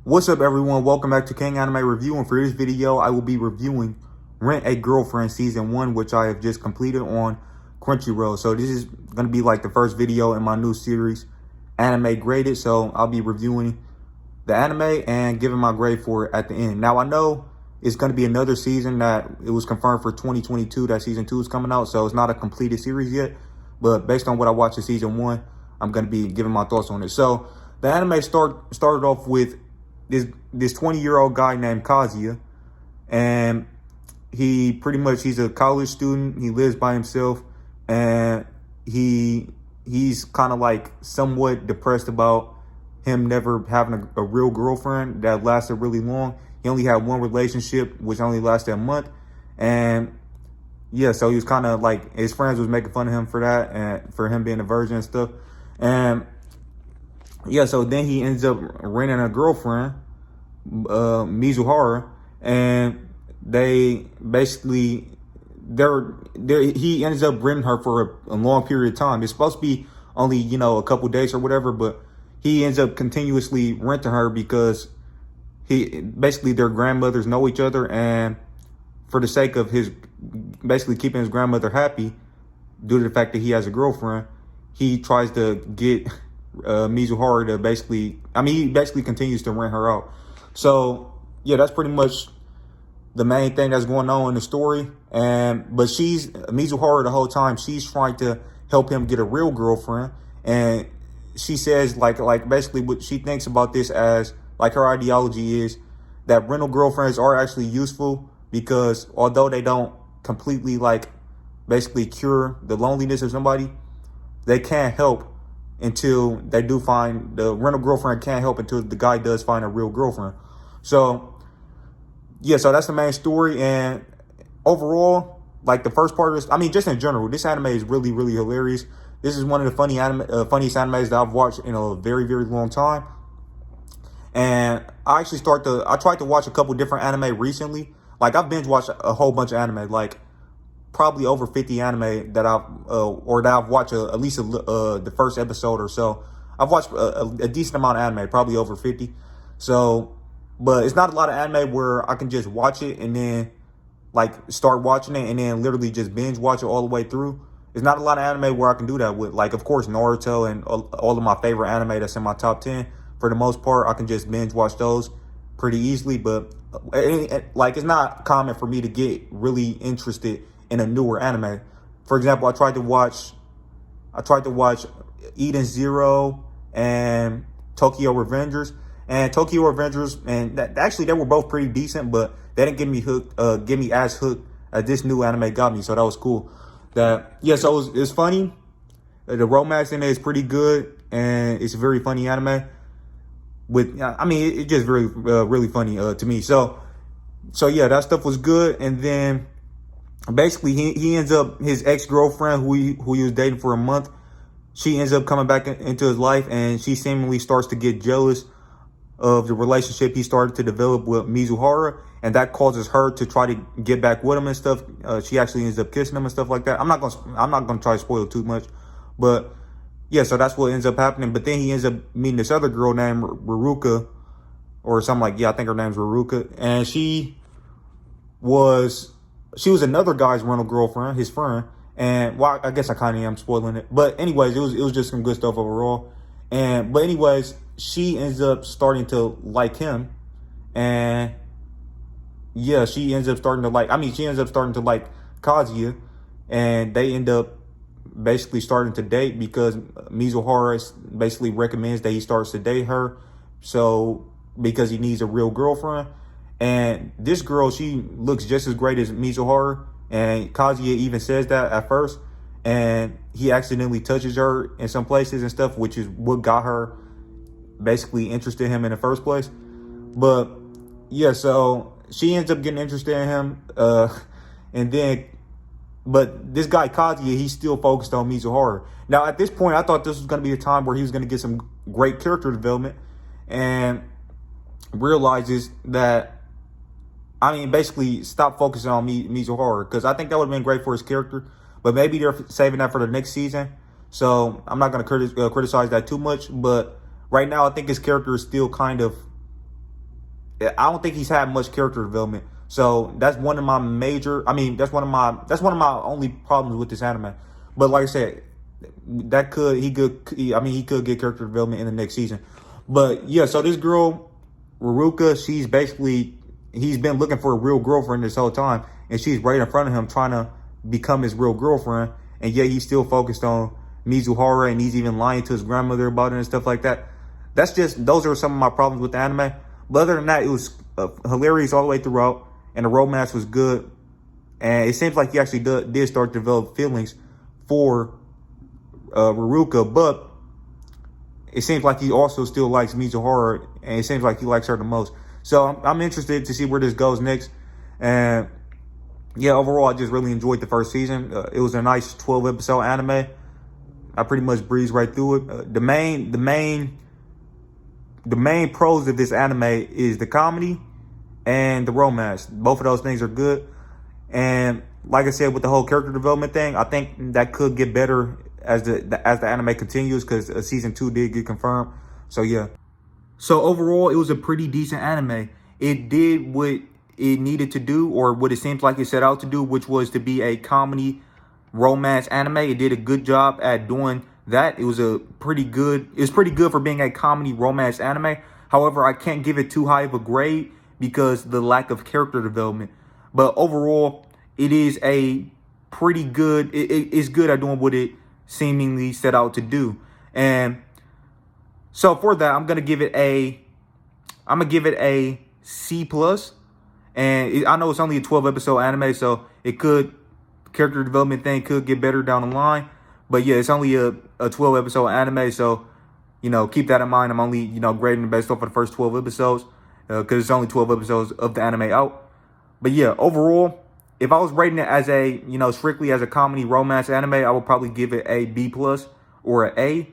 What's up, everyone? Welcome back to King Anime Review, and for this video I will be reviewing Rent a Girlfriend Season 1, which I have just completed on Crunchyroll. So this is going to be like the first video in my new series, Anime Graded. So I'll be reviewing the anime and giving my grade for it at the end. Now I know it's going to be another season that it was confirmed for 2022, that Season 2 is coming out. So it's not a completed series yet, but based on what I watched in Season 1, I'm going to be giving my thoughts on it. So the anime started off with this 20-year-old guy named Kazuya, and he's a college student. He lives by himself, and he's kind of like somewhat depressed about him never having a real girlfriend that lasted really long. He only had one relationship, which only lasted a month, and yeah, so he was kind of like, his friends was making fun of him for that and for him being a virgin and stuff. And yeah, so then he ends up renting a girlfriend, Mizuhara, and they basically, he ends up renting her for a long period of time. It's supposed to be only, a couple days or whatever, but he ends up continuously renting her because their grandmothers know each other, and for the sake of basically keeping his grandmother happy, due to the fact that he has a girlfriend, he tries to get Mizuhara to he basically continues to rent her out. So yeah, that's pretty much the main thing that's going on in the story. But Mizuhara the whole time, she's trying to help him get a real girlfriend, and she says like basically what she thinks about this as, like, her ideology is that rental girlfriends are actually useful, because although they don't completely basically cure the loneliness of somebody, they can't help until they do find, the rental girlfriend can't help until the guy does find a real girlfriend. So yeah, so that's the main story. And overall, like, the first part of this, just in general, this anime is really, really hilarious. This is one of the funniest animes that I've watched in a very, very long time. And I tried to watch a couple different anime recently. Like, I've binge watched a whole bunch of anime, like probably over 50 anime that I've watched at least the first episode or so. I've watched a decent amount of anime, probably over 50. So, but it's not a lot of anime where I can just watch it and then start watching it and then literally just binge watch it all the way through. There's not a lot of anime where I can do that with. Like, of course, Naruto and all of my favorite anime that's in my top 10. For the most part, I can just binge watch those pretty easily. But it's not common for me to get really interested in a newer anime. For example, I tried to watch Eden Zero and Tokyo Revengers. And Tokyo Revengers, and actually they were both pretty decent, but they didn't get me as hooked as this new anime got me. So that was cool. So it's funny. The romance in it is pretty good, and it's a very funny anime. It's just really, really funny to me. So yeah, that stuff was good. And then basically he ends up, his ex-girlfriend who he was dating for a month, she ends up coming back into his life, and she seemingly starts to get jealous of the relationship he started to develop with Mizuhara, and that causes her to try to get back with him and stuff. She actually ends up kissing him and stuff like that. I'm not gonna try to spoil too much, but yeah, so that's what ends up happening. But then he ends up meeting this other girl named Ruruka, or something I think her name's Ruruka, and she was another guy's rental girlfriend, his friend. And well, I guess I kind of am spoiling it, but anyways, it was just some good stuff overall. But anyways, she ends up starting to like him, and yeah, she ends up starting to like Kazuya, and they end up basically starting to date because Mizuhara basically recommends that he starts to date her, so because he needs a real girlfriend. And this girl, she looks just as great as Mizuhara, and Kazuya even says that at first, and he accidentally touches her in some places and stuff, which is what got her basically interested in him in the first place. But yeah, so she ends up getting interested in him, but this guy Kazuya, he's still focused on Mizuhara. Now, at this point, I thought this was going to be a time where he was going to get some great character development, and realizes that, basically stop focusing on Mizuhara, because I think that would have been great for his character. But maybe they're saving that for the next season, so I'm not going to criticize that too much. But right now, I think his character is still kind of I don't think he's had much character development. So that's one of my that's one of my only problems with this anime. But like I said, he could get character development in the next season. But yeah, so this girl, Ruruka, he's been looking for a real girlfriend this whole time, and she's right in front of him trying to become his real girlfriend, and yet he's still focused on Mizuhara, and he's even lying to his grandmother about it and stuff like that. Those are some of my problems with the anime. But other than that, it was hilarious all the way throughout, and the romance was good. And it seems like he actually did start to develop feelings for Ruruka, but it seems like he also still likes Mizuhara, and it seems like he likes her the most. So I'm interested to see where this goes next. And yeah, overall, I just really enjoyed the first season. It was a nice 12-episode anime. I pretty much breezed right through it. The main pros of this anime is the comedy and the romance. Both of those things are good. And like I said, with the whole character development thing, I think that could get better as the anime continues, because season 2 did get confirmed. So yeah. So overall, it was a pretty decent anime. It did what it needed to do, or what it seems like it set out to do, which was to be a comedy romance anime. It did a good job at doing that. It was pretty good for being a comedy romance anime. However, I can't give it too high of a grade because the lack of character development. But overall, it is a pretty good. It's good at doing what it seemingly set out to do. And so for that, I'm gonna give it a C plus. And I know it's only a 12-episode anime, so character development thing could get better down the line. But yeah, it's only a 12-episode anime, so, keep that in mind. I'm only, grading it based off of the first 12 episodes, because it's only 12 episodes of the anime out. But yeah, overall, if I was rating it as strictly as a comedy romance anime, I would probably give it a B plus or an A.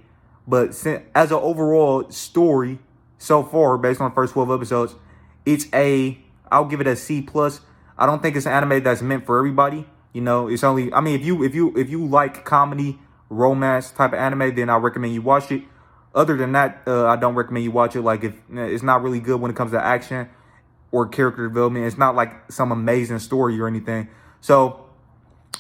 But as an overall story so far, based on the first 12 episodes, I'll give it a C plus. I don't think it's an anime that's meant for everybody. It's only, if you like comedy, romance type of anime, then I recommend you watch it. Other than that, I don't recommend you watch it. Like, if it's not really good when it comes to action or character development. It's not like some amazing story or anything. So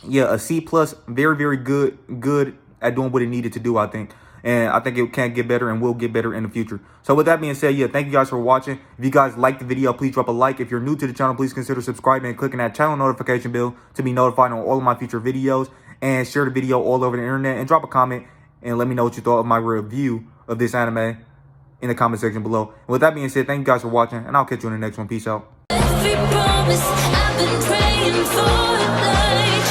yeah, a C plus, very, very good at doing what it needed to do, I think. And I think it can get better and will get better in the future. So with that being said, yeah, thank you guys for watching. If you guys liked the video, please drop a like. If you're new to the channel, please consider subscribing and clicking that channel notification bell to be notified on all of my future videos. And share the video all over the internet. And drop a comment and let me know what you thought of my review of this anime in the comment section below. And with that being said, thank you guys for watching. And I'll catch you in the next one. Peace out. Every promise I've been praying for.